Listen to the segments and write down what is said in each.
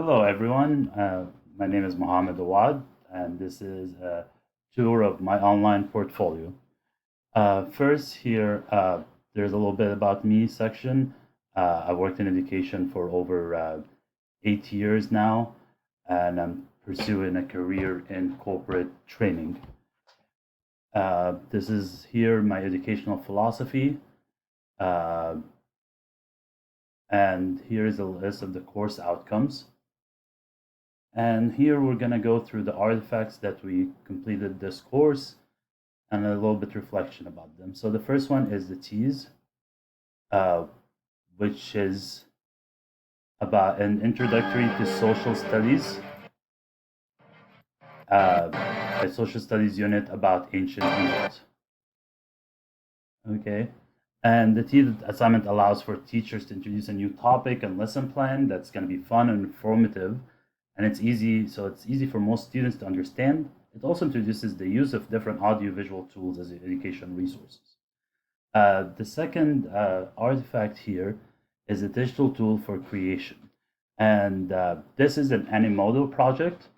Hello, everyone. My name is Mohamed Awad, and this is a tour of my online portfolio. First, here, there's a little bit about me section. I worked in education for over 8 years now, and I'm pursuing a career in corporate training. This is here my educational philosophy, uh, and here is a list of the course outcomes. And here we're going to go through the artifacts that we completed this course and a little bit reflection about them. So the first one is the tease, uh, which is about an introductory to social studies, a social studies unit about ancient Egypt. Okay. And the tease assignment allows for teachers to introduce a new topic and lesson plan that's going to be fun and informative, and it's easy. So it's easy for most students to understand. It also introduces the use of different audiovisual tools as education resources. The second artifact here is a digital tool for creation. And this is an Animoto project.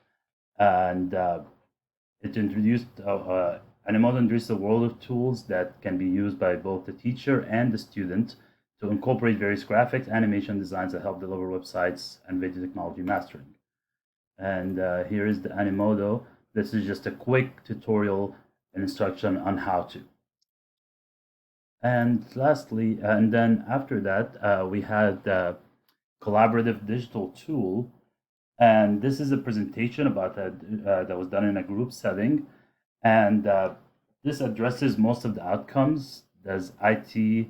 And it introduced, Animoto introduced a world of tools that can be used by both the teacher and the student to incorporate various graphics, animation designs that help deliver websites and video technology mastering. And here is the Animoto. This is just a quick tutorial and instruction on how to. And lastly, and then after that, we had the collaborative digital tool. And this is a presentation about that was done in a group setting. And this addresses most of the outcomes as IT,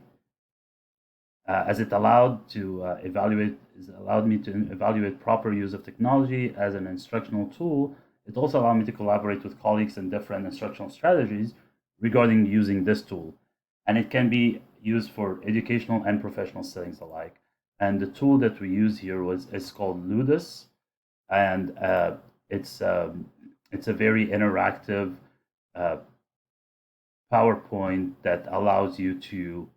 as it allowed to allowed me to evaluate proper use of technology as an instructional tool. It also allowed me to collaborate with colleagues in different instructional strategies regarding using this tool. And it can be used for educational and professional settings alike. And the tool that we use here is called Ludus, and it's a very interactive uh, PowerPoint that allows you to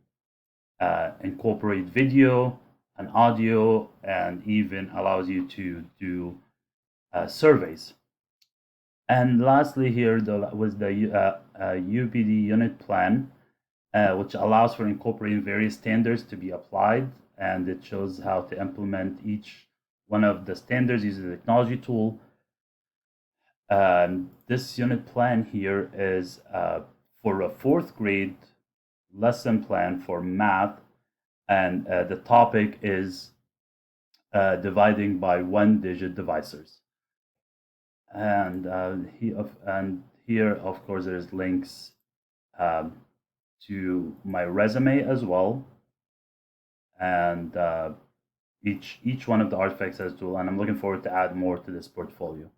incorporate video and audio, and even allows you to do surveys. And lastly, here was the UPD unit plan, which allows for incorporating various standards to be applied, and it shows how to implement each one of the standards using the technology tool. This unit plan here is for a fourth grade lesson plan for math, and the topic is dividing by one-digit divisors. And and here, of course, there's links um, to my resume as well, and each one of the artifacts has a tool, and I'm looking forward to add more to this portfolio.